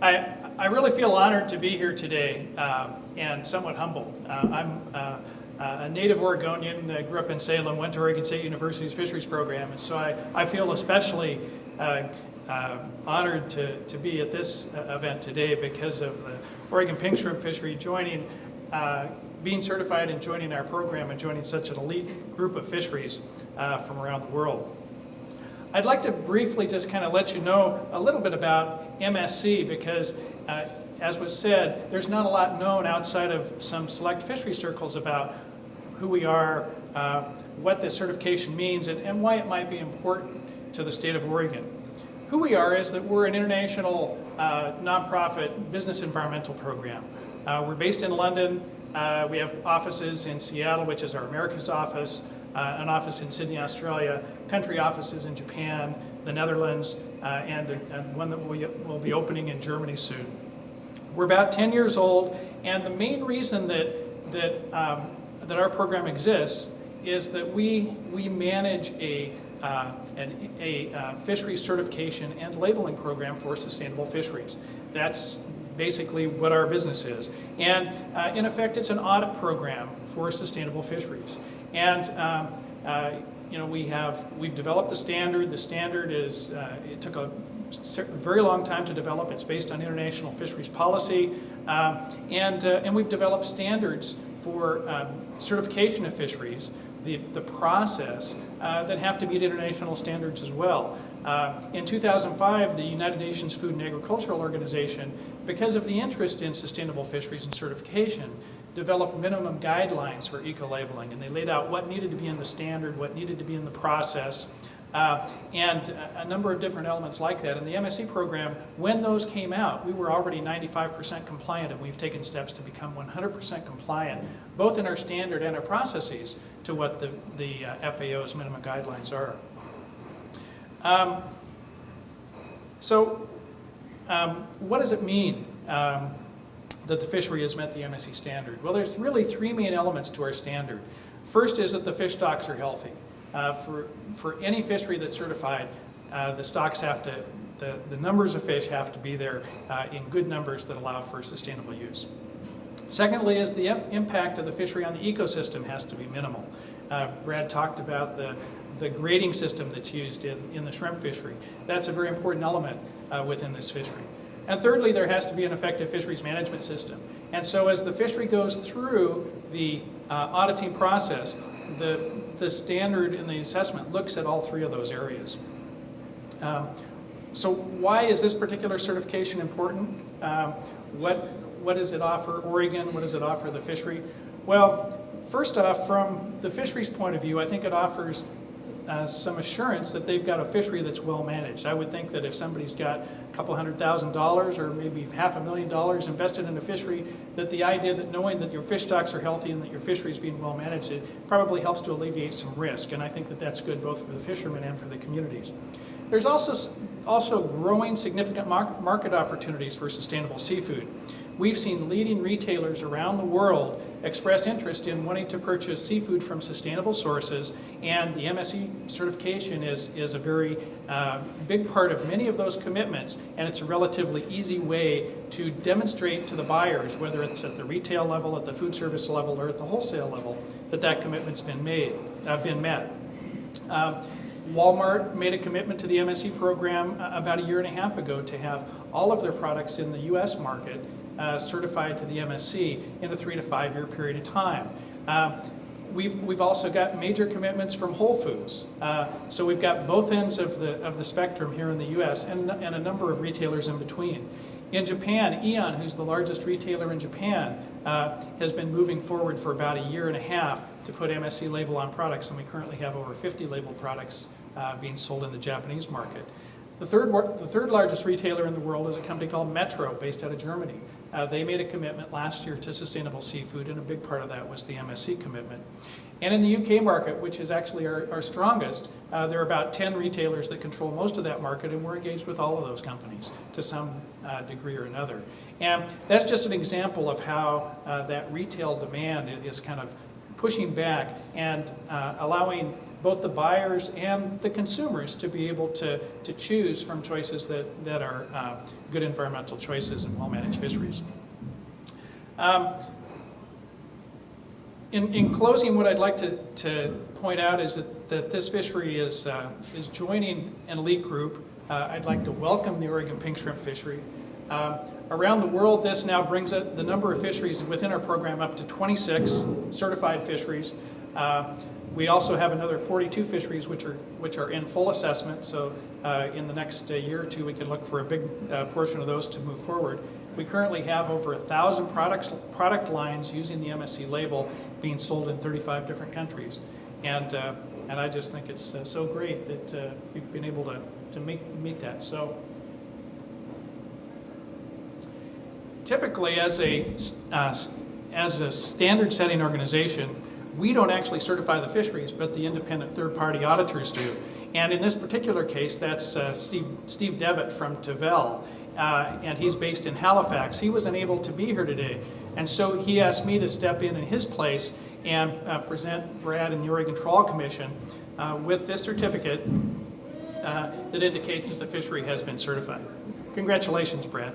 I really feel honored to be here today and somewhat humbled. I'm a native Oregonian, grew up in Salem, went to Oregon State University's Fisheries program, and so I feel especially honored to be at this event today because of the Oregon pink shrimp fishery joining, being certified and joining our program and joining such an elite group of fisheries from around the world. I'd like to briefly just kind of let you know a little bit about MSC because, as was said, there's not a lot known outside of some select fishery circles about who we are, what this certification means, and why it might be important to the state of Oregon. Who we are is that we're an international nonprofit business environmental program. We're based in London. We have offices in Seattle, which is our Americas office, an office in Sydney, Australia, country offices in Japan, the Netherlands, and one that will be opening in Germany soon. We're about 10 years old, and the main reason that our program exists is that we manage a fisheries certification and labeling program for sustainable fisheries. That's basically what our business is. And in effect, it's an audit program for sustainable fisheries. And you know, we've developed the standard. The standard is it took a very long time to develop. It's based on international fisheries policy, and we've developed standards for certification of fisheries, the process that have to meet international standards as well. In 2005, the United Nations Food and Agricultural Organization, because of the interest in sustainable fisheries and certification, developed minimum guidelines for eco-labeling, and they laid out what needed to be in the standard, what needed to be in the process, and a number of different elements like that. In the MSc program, when those came out, we were already 95% compliant, and we've taken steps to become 100% compliant, both in our standard and our processes, to what the FAO's minimum guidelines are. What does it mean that the fishery has met the MSc standard? Well, there's really three main elements to our standard. First is that the fish stocks are healthy. For any fishery that's certified, the stocks have to, the numbers of fish have to be there in good numbers that allow for sustainable use. Secondly is the impact of the fishery on the ecosystem has to be minimal. Brad talked about the grading system that's used in the shrimp fishery. That's a very important element within this fishery. And thirdly, there has to be an effective fisheries management system. And so as the fishery goes through the auditing process, the standard in the assessment looks at all three of those areas. So why is this particular certification important? What does it offer Oregon? What does it offer the fishery? Well, first off, from the fisheries point of view, I think it offers some assurance that they've got a fishery that's well managed. I would think that if somebody's got a couple $100,000 or maybe $500,000 invested in a fishery, that the idea that knowing that your fish stocks are healthy and that your fishery is being well managed, it probably helps to alleviate some risk. And I think that that's good both for the fishermen and for the communities. There's also growing significant market opportunities for sustainable seafood. We've seen leading retailers around the world express interest in wanting to purchase seafood from sustainable sources, and the MSc certification is a very big part of many of those commitments, and it's a relatively easy way to demonstrate to the buyers, whether it's at the retail level, at the food service level, or at the wholesale level, that commitment's been met. Walmart made a commitment to the MSc program about a year and a half ago to have all of their products in the US market certified to the MSc in a 3 to 5 year period of time. We've also got major commitments from Whole Foods. So we've got both ends of the spectrum here in the US and a number of retailers in between. In Japan, Aeon, who's the largest retailer in Japan, has been moving forward for about a year and a half to put MSc label on products, and we currently have over 50 labeled products being sold in the Japanese market. The third largest retailer in the world is a company called Metro, based out of Germany. They made a commitment last year to sustainable seafood, and a big part of that was the MSc commitment. And in the UK market, which is actually our strongest, there are about 10 retailers that control most of that market, and we're engaged with all of those companies to some degree or another. And that's just an example of how that retail demand is kind of pushing back and allowing both the buyers and the consumers to be able to choose from choices that are good environmental choices and well-managed fisheries. In closing, what I'd like to point out is that this fishery is joining an elite group. I'd like to welcome the Oregon pink shrimp fishery. Around the world, this now brings the number of fisheries within our program up to 26 certified fisheries. We also have another 42 fisheries which are in full assessment, so in the next year or two we can look for a big portion of those to move forward. We currently have over 1,000 product lines using the MSC label being sold in 35 different countries. And I just think it's so great that we've been able to meet that. So typically, as a standard-setting organization, we don't actually certify the fisheries, but the independent third-party auditors do. And in this particular case, that's Steve Devitt from Tavel, and he's based in Halifax. He was unable to be here today, and so he asked me to step in his place and present Brad and the Oregon Trawl Commission with this certificate that indicates that the fishery has been certified. Congratulations, Brad.